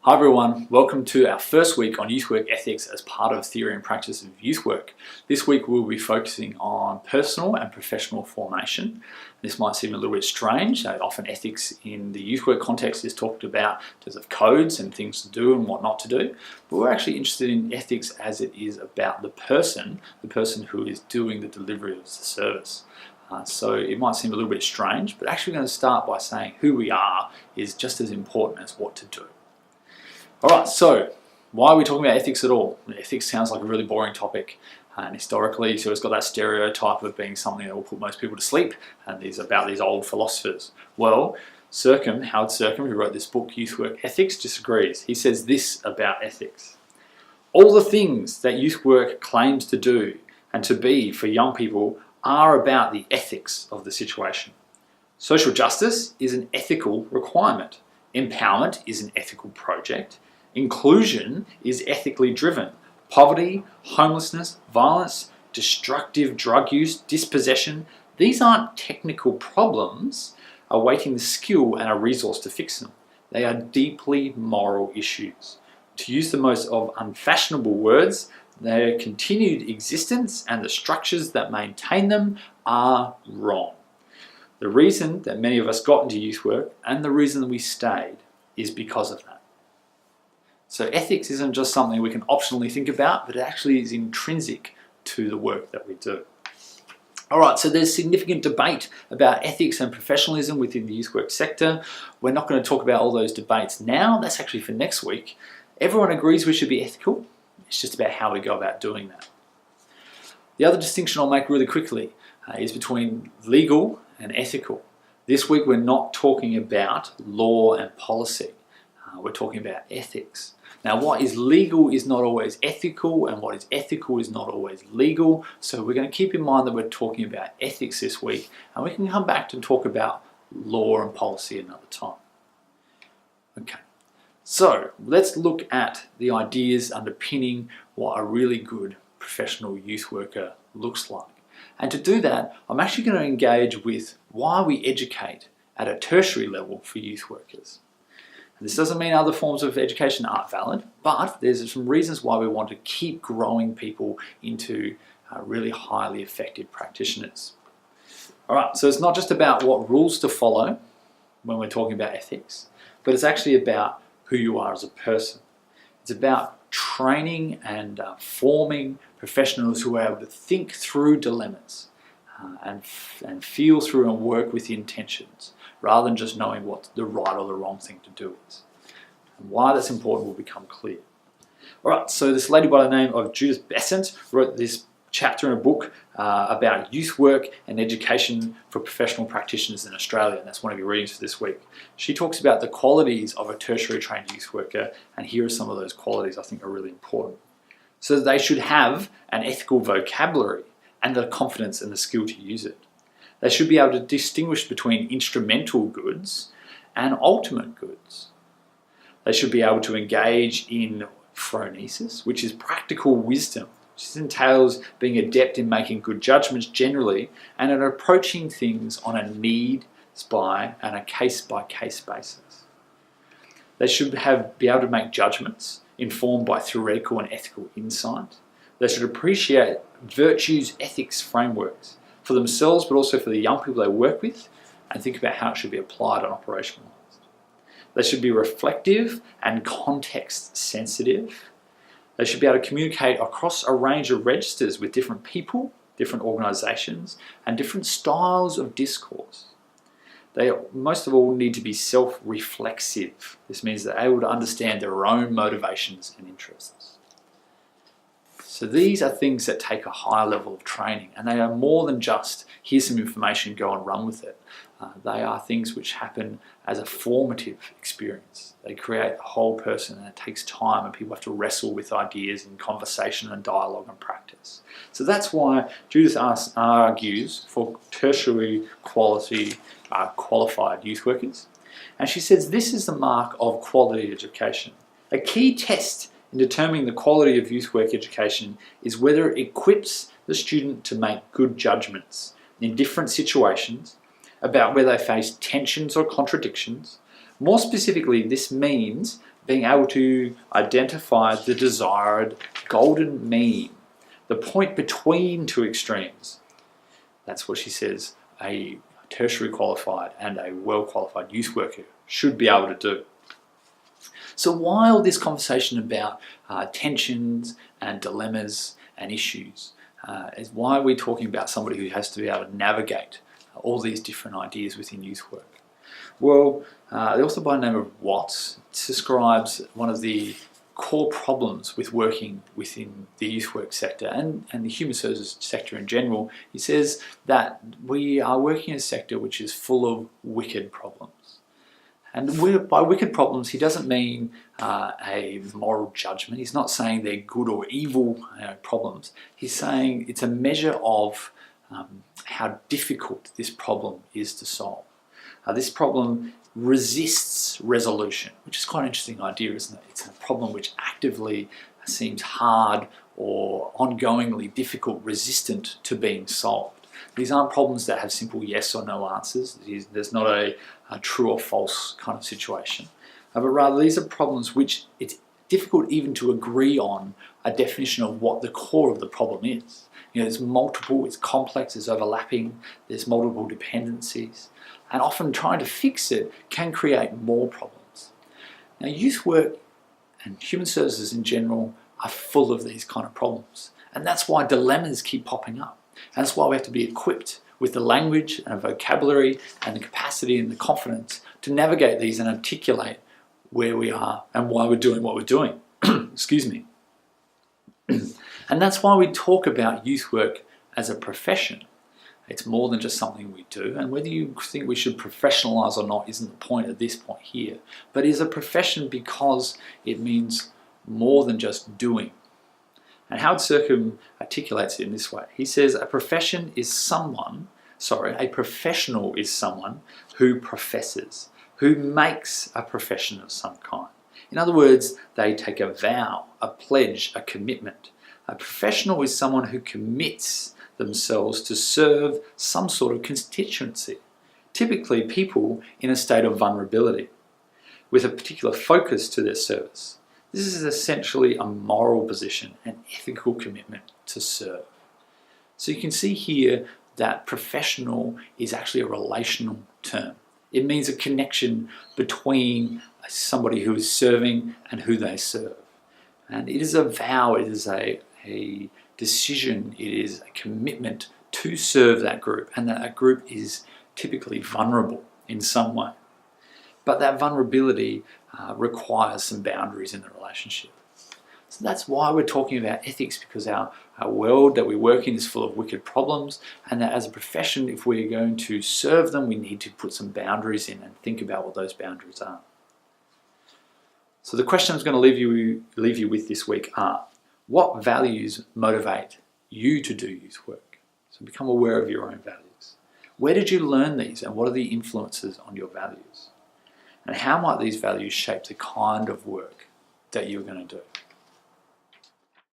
Hi everyone, welcome to our first week on youth work ethics as part of theory and practice of youth work. This week we'll be focusing on personal and professional formation. This might seem a little bit strange. Often ethics in the youth work context is talked about in terms of codes and things to do and what not to do. But we're actually interested in ethics as it is about the person who is doing the delivery of the service. So it might seem a little bit strange, but actually we're going to start by saying who we are is just as important as what to do. Alright, so why are we talking about ethics at all? Ethics sounds like a really boring topic, and historically so it's got that stereotype of being something that will put most people to sleep, and is about these old philosophers. Well, Howard Circum, who wrote this book, Youth Work Ethics, disagrees. He says this about ethics: all the things that youth work claims to do and to be for young people are about the ethics of the situation. Social justice is an ethical requirement. Empowerment is an ethical project. Inclusion is ethically driven. Poverty, homelessness, violence, destructive drug use, dispossession, these aren't technical problems awaiting the skill and a resource to fix them. They are deeply moral issues. To use the most of unfashionable words, their continued existence and the structures that maintain them are wrong. The reason that many of us got into youth work and the reason that we stayed is because of that. So ethics isn't just something we can optionally think about, but it actually is intrinsic to the work that we do. Alright, so there's significant debate about ethics and professionalism within the youth work sector. We're not going to talk about all those debates now, that's actually for next week. Everyone agrees we should be ethical, it's just about how we go about doing that. The other distinction I'll make really quickly is between legal and ethical. This week we're not talking about law and policy, we're talking about ethics. Now, what is legal is not always ethical, and what is ethical is not always legal. So we're going to keep in mind that we're talking about ethics this week, and we can come back to talk about law and policy another time. Okay, so let's look at the ideas underpinning what a really good professional youth worker looks like. And to do that, I'm actually going to engage with why we educate at a tertiary level for youth workers. And this doesn't mean other forms of education aren't valid, but there's some reasons why we want to keep growing people into really highly effective practitioners. Alright, so it's not just about what rules to follow when we're talking about ethics, but it's actually about who you are as a person. It's about training and forming professionals who are able to think through dilemmas and feel through and work with intentions, rather than just knowing what the right or the wrong thing to do is. And why that's important will become clear. Alright, so this lady by the name of Judith Bessant wrote this chapter in a book about youth work and education for professional practitioners in Australia, and that's one of your readings for this week. She talks about the qualities of a tertiary trained youth worker, and here are some of those qualities I think are really important. So they should have an ethical vocabulary and the confidence and the skill to use it. They should be able to distinguish between instrumental goods and ultimate goods. They should be able to engage in phronesis, which is practical wisdom, which entails being adept in making good judgments generally and in approaching things on a needs-by and a case-by-case basis. They should be able to make judgments informed by theoretical and ethical insight. They should appreciate virtues, ethics, frameworks for themselves, but also for the young people they work with, and think about how it should be applied and operationalized. They should be reflective and context sensitive. They should be able to communicate across a range of registers with different people, different organizations, and different styles of discourse. They most of all need to be self-reflexive. This means they're able to understand their own motivations and interests. So these are things that take a higher level of training, and they are more than just here's some information, go and run with it. They are things which happen as a formative experience. They create the whole person, and it takes time, and people have to wrestle with ideas in conversation and dialogue and practice. So that's why Judith argues for tertiary quality qualified youth workers. And she says this is the mark of quality education. A key test in determining the quality of youth work education is whether it equips the student to make good judgments in different situations about where they face tensions or contradictions. More specifically, this means being able to identify the desired golden mean, the point between two extremes. That's what she says a tertiary qualified and a well-qualified youth worker should be able to do. So while this conversation about tensions and dilemmas and issues is why we're talking about somebody who has to be able to navigate all these different ideas within youth work. Well, the author by the name of Watts describes one of the core problems with working within the youth work sector and the human services sector in general. He says that we are working in a sector which is full of wicked problems. And by wicked problems, he doesn't mean a moral judgment. He's not saying they're good or evil problems. He's saying it's a measure of how difficult this problem is to solve. This problem resists resolution, which is quite an interesting idea, isn't it? It's a problem which actively seems hard or ongoingly difficult, resistant to being solved. These aren't problems that have simple yes or no answers. There's not a true or false kind of situation. But rather, these are problems which it's difficult even to agree on a definition of what the core of the problem is. There's multiple, it's complex, it's overlapping, there's multiple dependencies. And often trying to fix it can create more problems. Now, youth work and human services in general are full of these kind of problems. And that's why dilemmas keep popping up. And that's why we have to be equipped with the language and vocabulary and the capacity and the confidence to navigate these and articulate where we are and why we're doing what we're doing. Excuse me. And that's why we talk about youth work as a profession. It's more than just something we do, and whether you think we should professionalise or not isn't the point at this point here. But it is a profession because it means more than just doing. And Howard Circum articulates it in this way. He says a professional is someone who professes, who makes a profession of some kind. In other words, they take a vow, a pledge, a commitment. A professional is someone who commits themselves to serve some sort of constituency, typically people in a state of vulnerability, with a particular focus to their service. This is essentially a moral position, an ethical commitment to serve. So you can see here that professional is actually a relational term. It means a connection between somebody who is serving and who they serve. And it is a vow, it is a decision, it is a commitment to serve that group, and that group is typically vulnerable in some way. But that vulnerability requires some boundaries in the relationship. So that's why we're talking about ethics, because our world that we work in is full of wicked problems, and that as a profession, if we're going to serve them, we need to put some boundaries in and think about what those boundaries are. So the question I'm going to leave you with this week are, what values motivate you to do youth work? So become aware of your own values. Where did you learn these, and what are the influences on your values? And how might these values shape the kind of work that you're going to do?